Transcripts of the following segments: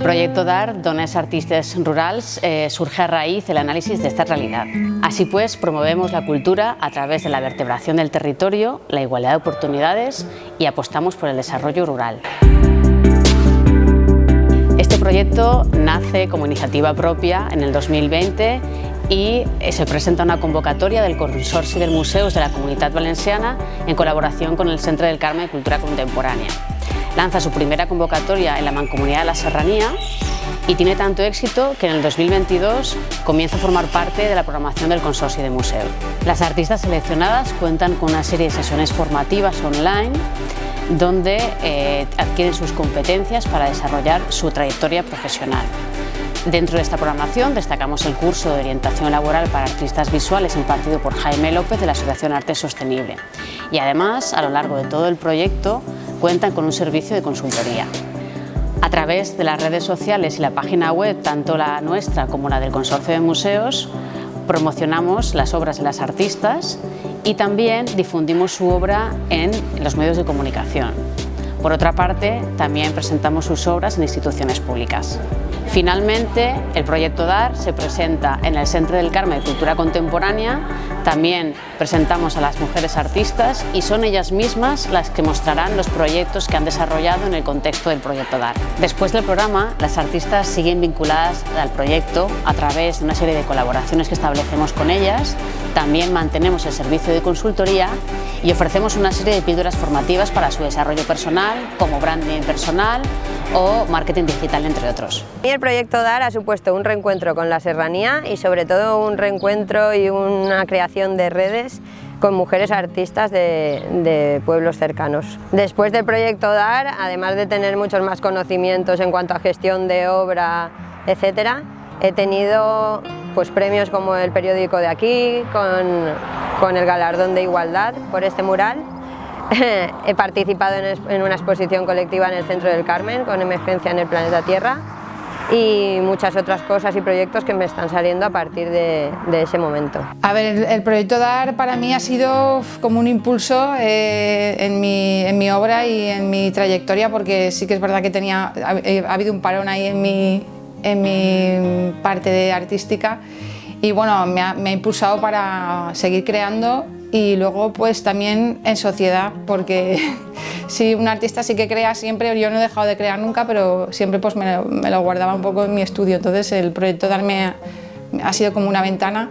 El projecte d'art Dones Artistes Rurals surge a raíz del análisis de esta realidad. Así pues, promovemos la cultura a través de la vertebración del territorio, la igualdad de oportunidades y apostamos por el desarrollo rural. Este proyecto nace como iniciativa propia en el 2020 y se presenta una convocatoria del Consorci de Museos de la Comunitat Valenciana en colaboración con el Centre del Carme de Cultura Contemporánea. Lanza su primera convocatoria en la Mancomunidad de la Serranía y tiene tanto éxito que en el 2022 comienza a formar parte de la programación del Consorci de Museos. Las artistas seleccionadas cuentan con una serie de sesiones formativas online donde adquieren sus competencias para desarrollar su trayectoria profesional. Dentro de esta programación destacamos el curso de orientación laboral para artistas visuales impartido por Jaime López de la Asociación Arte Sostenible. Y además, a lo largo de todo el proyecto, cuentan con un servicio de consultoría. A través de las redes sociales y la página web, tanto la nuestra como la del Consorcio de Museos, promocionamos las obras de las artistas y también difundimos su obra en los medios de comunicación. Por otra parte, también presentamos sus obras en instituciones públicas. Finalmente, el proyecto d'art se presenta en el Centre del Carme de Cultura Contemporánea. También presentamos a las mujeres artistas y son ellas mismas las que mostrarán los proyectos que han desarrollado en el contexto del proyecto d'art. Después del programa, las artistas siguen vinculadas al proyecto a través de una serie de colaboraciones que establecemos con ellas. También mantenemos el servicio de consultoría y ofrecemos una serie de píldoras formativas para su desarrollo personal, como branding personal o marketing digital, entre otros. El proyecto d'art ha supuesto un reencuentro con la serranía y sobre todo un reencuentro y una creación de redes con mujeres artistas de pueblos cercanos. Después del proyecto d'art, además de tener muchos más conocimientos en cuanto a gestión de obra, etcétera, he tenido premios como el periódico de aquí, con el galardón de igualdad por este mural. He participado en una exposición colectiva en el Centro del Carmen con Emergencia en el Planeta Tierra y muchas otras cosas y proyectos que me están saliendo a partir de ese momento. A ver, el proyecto d'art para mí ha sido como un impulso en mi obra y en mi trayectoria, porque sí que es verdad que ha habido un parón ahí en mi parte artística y bueno, me ha impulsado para seguir creando y luego pues también en sociedad, porque si un artista sí que crea siempre, yo no he dejado de crear nunca, pero siempre pues me lo guardaba un poco en mi estudio, entonces el proyecto d'art ha sido como una ventana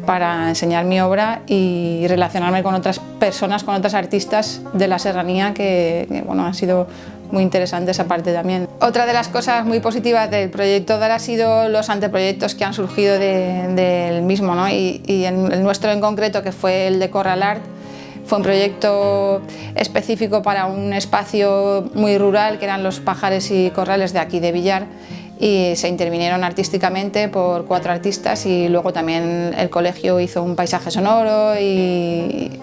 para enseñar mi obra y relacionarme con otras personas, con otras artistas de la serranía que bueno, ha sido muy interesante esa parte también. Otra de las cosas muy positivas del proyecto d'art ha sido los anteproyectos que han surgido del mismo, ¿no? Y el nuestro en concreto, que fue el de Corral Art, fue un proyecto específico para un espacio muy rural que eran los pajares y corrales de aquí de Villar, y se intervinieron artísticamente por 4 artistas y luego también el colegio hizo un paisaje sonoro y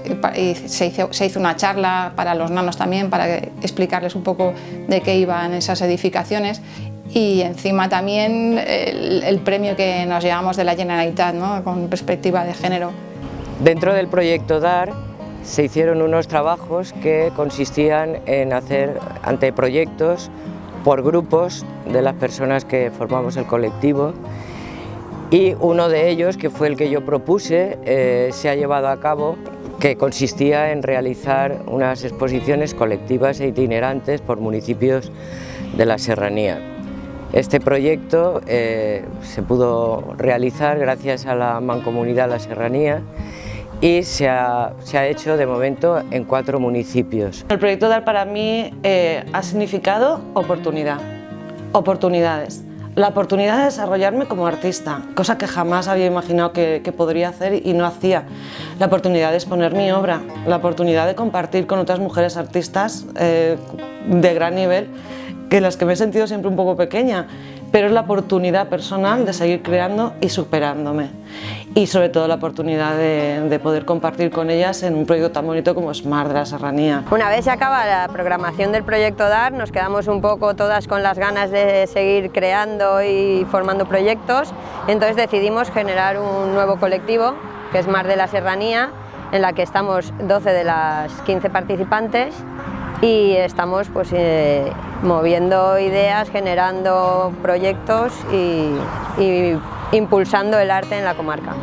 se hizo una charla para los nanos también para explicarles un poco de qué iban esas edificaciones y encima también el premio que nos llevamos de la Generalitat, ¿no? Con perspectiva de género. Dentro del proyecto d'art se hicieron unos trabajos que consistían en hacer anteproyectos por grupos de las personas que formamos el colectivo y uno de ellos, que fue el que yo propuse, se ha llevado a cabo, que consistía en realizar unas exposiciones colectivas e itinerantes por municipios de la serranía. Este proyecto se pudo realizar gracias a la Mancomunidad de la Serranía y se ha hecho de momento en 4 municipios. El proyecto d'art para mí ha significado oportunidades. La oportunidad de desarrollarme como artista, cosa que jamás había imaginado que podría hacer y no hacía. La oportunidad de exponer mi obra, la oportunidad de compartir con otras mujeres artistas de gran nivel, que las que me he sentido siempre un poco pequeña, pero es la oportunidad personal de seguir creando y superándome. Y sobre todo la oportunidad de poder compartir con ellas en un proyecto tan bonito como Smart de la Serranía. Una vez se acaba la programación del proyecto d'art, nos quedamos un poco todas con las ganas de seguir creando y formando proyectos, entonces decidimos generar un nuevo colectivo, que es Smart de la Serranía, en la que estamos 12 de las 15 participantes y estamos pues, moviendo ideas, generando proyectos y impulsando el arte en la comarca.